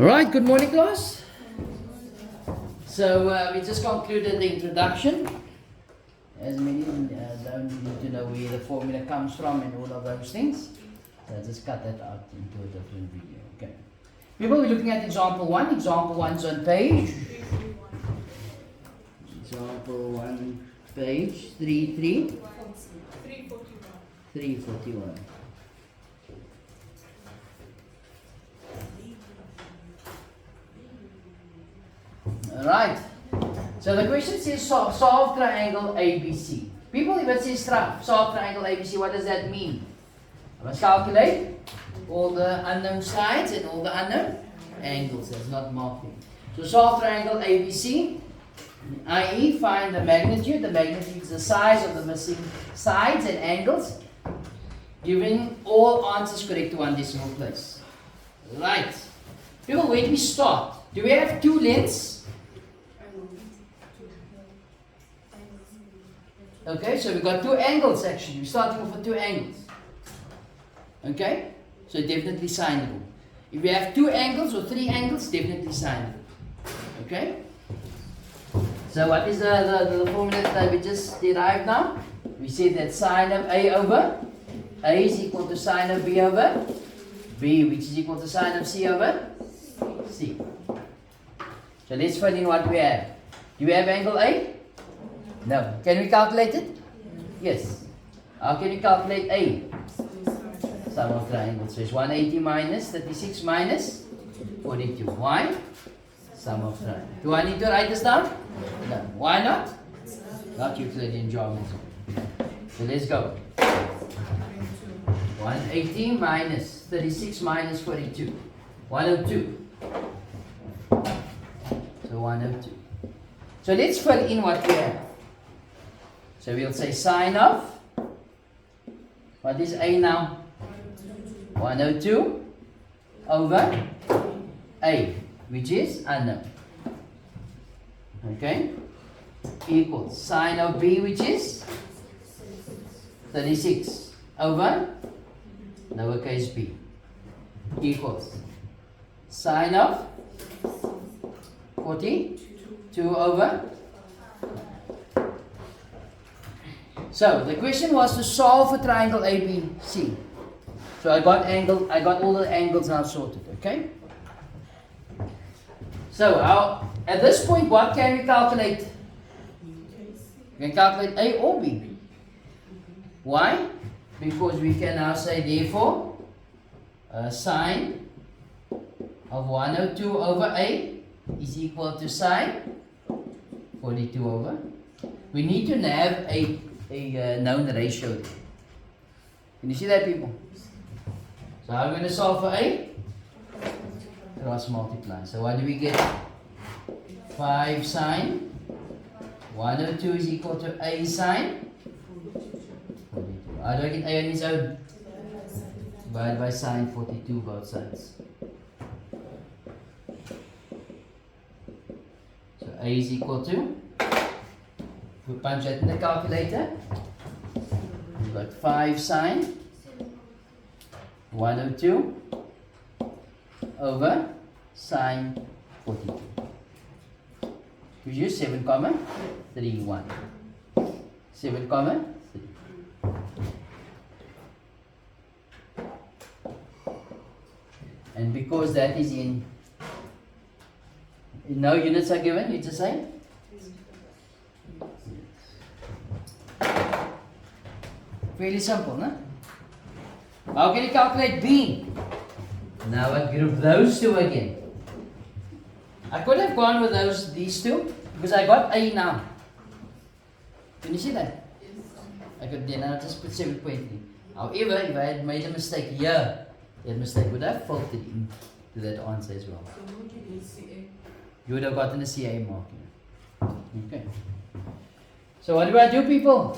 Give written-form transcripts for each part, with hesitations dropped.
Alright, good morning class. So we just concluded the introduction. As many don't need to know where the formula comes from and all of those things. So I'll just cut that out into a different video. Okay. People, we're looking at example 1. Example 1's on page. Example 1, page 341. Alright, so the question says solve triangle ABC. People, if it says solve triangle ABC, what does that mean? Let's calculate all the unknown sides and all the unknown angles. That's not marking. So solve triangle ABC, i.e. find the magnitude. The magnitude is the size of the missing sides and angles, giving all answers correct to one decimal place. Right. People, where do we start? Do we have two lengths? Okay, so we've got two angles actually. We're starting off with two angles. Okay, so definitely sine rule. If we have two angles or three angles, definitely sine rule. Okay, so what is the formula that we just derived now? We said that sine of A over A is equal to sine of B over B, which is equal to sine of C over C. So let's fill in what we have. Do we have angle A? No. Can we calculate it? Yes. How can we calculate A? Sum of triangles. So it's 180 minus 36 minus 42. Why? Sum of triangles. Do I need to write this down? No. Why not? Not Euclidean geometry. So let's go. 180 minus 36 minus 42. 102. So 102. So let's fill in what we have. So we'll say sine of, what is A now? 102 over A, which is unknown. Okay? Equals sine of B, which is 36 over lowercase b, equals sine of 42 over. So the question was to solve for triangle ABC. So I got all the angles now sorted, okay? So at this point, what can we calculate? We can calculate A or B. Why? Because we can now say therefore sine of 102 over A is equal to sine 42 over. We need to have a known ratio. Can you see that, people? So how are we going to solve for A? Cross multiply. So what do we get? 5 sine 102 is equal to A sine 42. How do I get A on its own? Divide by sine 42 both sides. So A is equal to, we punch that in the calculator. We've got 5 sine 102 over sine 42. Gives you 7,31. 7,3. And because that is in no units are given, you just say? Fairly simple, no? How can you calculate B? Now I group those two again. I could have gone with these two because I got A now. Can you see that? I could then I'll just put 7.3. However, if I had made a mistake here, that mistake would have filtered into that answer as well. You would have gotten a CA mark here. Okay. So what do I do, people?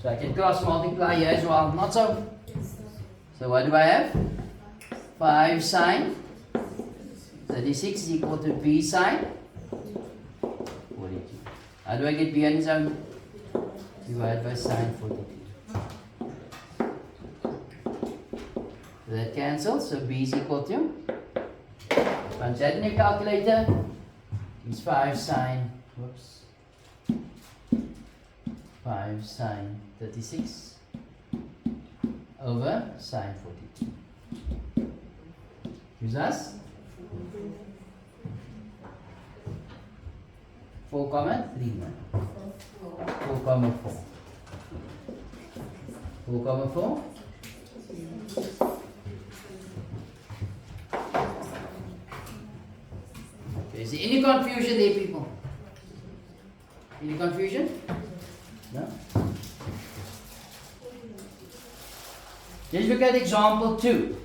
So I can cross multiply here as well, not so. So what do I have? 5 sine 36 is equal to B sine 42. How do I get B on its own? Divide by sine 42. That cancels, so B is equal to, punch that in your calculator, it's 5 sine, whoops, 5 sine 36 over sine 42. Gives us 4,39. 4,4. 4,4. Okay, is there any confusion there, people? Any confusion? No? Let's look at example 2.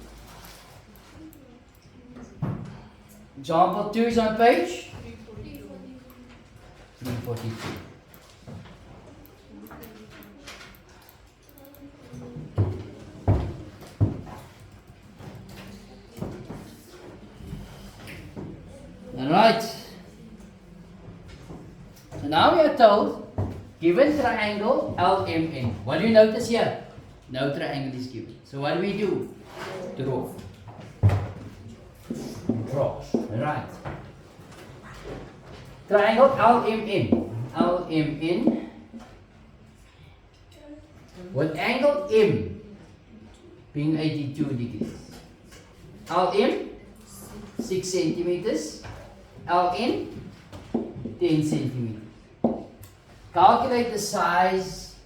Example 2 is on page 342. Alright. So now we are told, given triangle LMN. What do you notice here? No triangle is given. So what do we do? Draw. Draw. Right. Triangle LMN. LMN. With angle M being 82 degrees. LM 6 centimeters. LN 10 centimeters. Calculate the size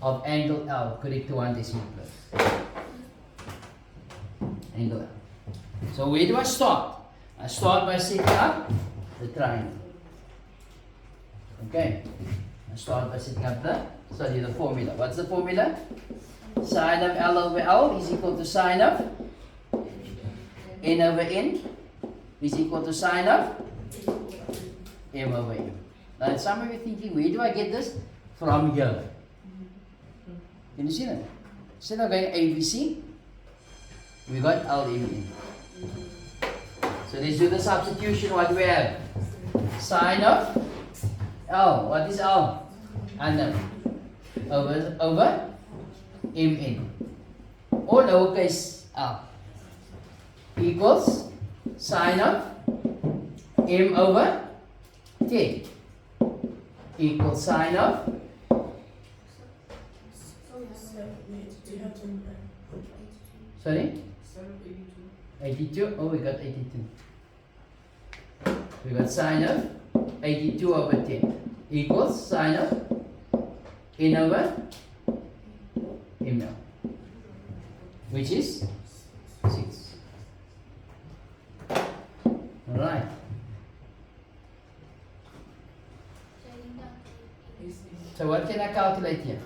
of angle L. Correct to 1 decimal place. Angle L. So where do I start? I start by setting up the triangle. Okay. I start by setting up the formula. What's the formula? Sine of L over L is equal to sine of N over N is equal to sine of M over M. Now some of you are thinking, where do I get this? From here. Can you see that? Instead of going ABC, we got LMN. So let's do the substitution. What do we have? Sine of L. What is L? Unknown. Over Mn. Or lowercase l. Equals sine of M over 10. Equals sine of sorry? 82. Oh, we got 82. We got sine of 82 over 10 equals sine of N over ML, which is 6. Alright. So what can I calculate here?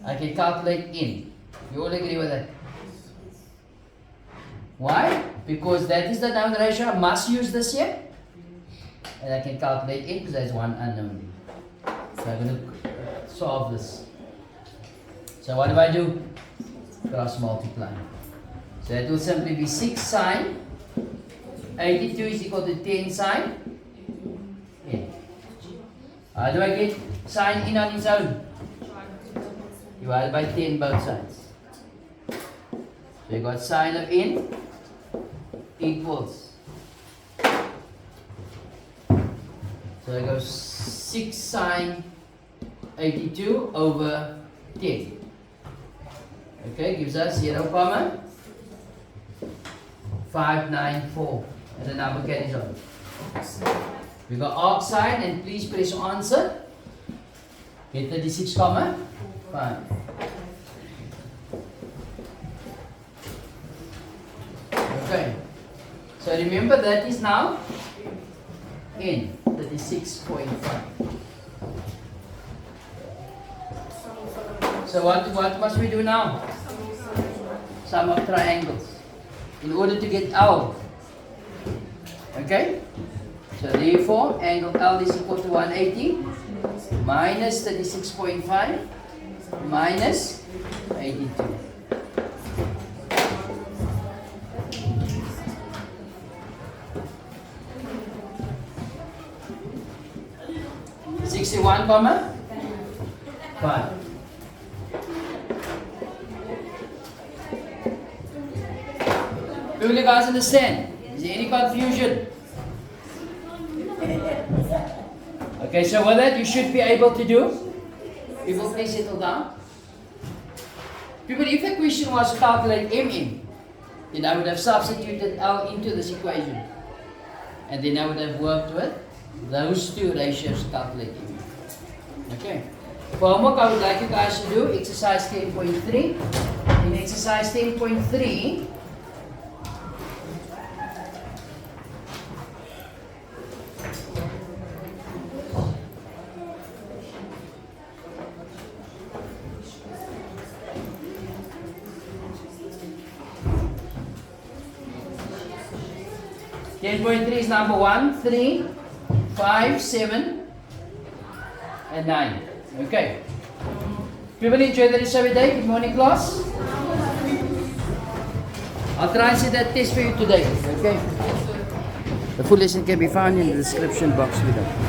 I can calculate N. You all agree with that? Why? Because that is the known ratio. I must use this here. And I can calculate N because there's one unknown. So I'm going to solve this. So what do I do? Cross multiply. So it will simply be 6 sine 82 is equal to 10 sine N. How do I get sine N on its own? Divided by 10 both sides. So you got sine of N equals. So it goes 6 sine 82 over 10. Okay, gives us 0,594. And the number carries on. We got arc sine and please press answer. Get 36,5. Okay. So remember that is now N 36.5. So what must we do now? Sum of triangles. In order to get L. Okay? So therefore, angle L is equal to 180 minus 36.5 minus 82. $61, 5. Will you guys understand? Is there any confusion? Okay, so with that you should be able to do. People, please settle down. People, if the question was to calculate MN, then I would have substituted L into this equation. And then I would have worked with those two ratios to calculate MN. Okay. For homework, I would like you guys to do exercise 10.3. In exercise 10.3, is number 1, 3, 5, 7, and 9. Okay. People enjoy the rest of your day. Good morning, class. I'll try and set that test for you today. Okay. The full lesson can be found in the description box below.